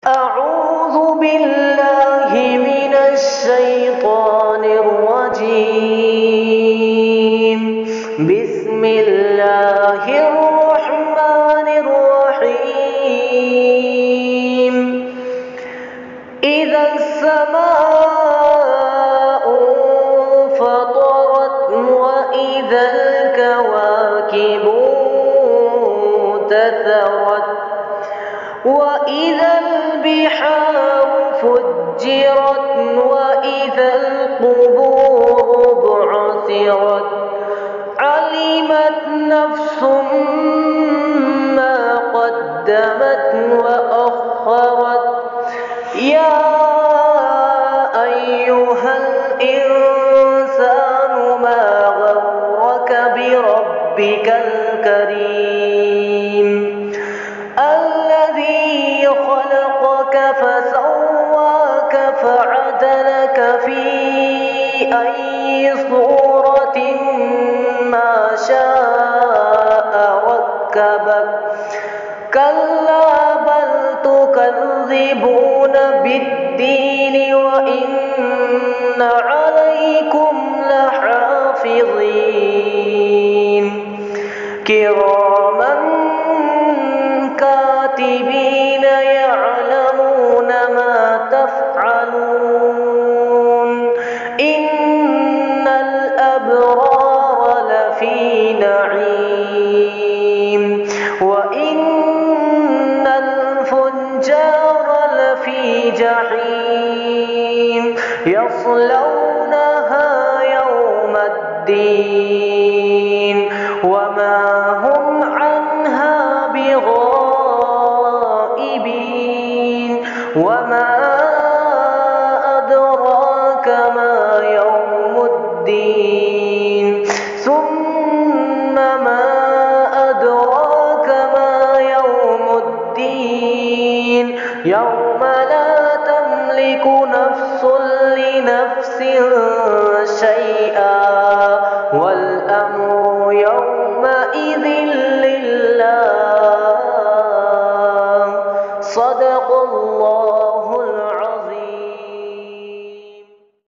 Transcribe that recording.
أعوذ بالله من الشيطان الرجيم. بسم الله الرحمن الرحيم. إذا السماء انفطرت وإذا الكواكب انتثرت وإذا البحار فجرت وإذا القبور بعثرت علمت نفس ما قدمت وأخرت. يا أيها الإنسان ما غرك بربك الكريم الذي خلقك فسواك فعدلك في أي صورة ما شاء ركبك. كلا بل تكذبون بالدين وإن عليكم لحافظين كراما كاتبين يعلمون ما تفعلون. إن الأبرار لفي نعيم وإن الفجار لفي جحيم يصلونها يوم الدين وما هم عنها بغائبين. وما أدراك ما يوم الدين ثم ما أدراك ما يوم الدين. يوم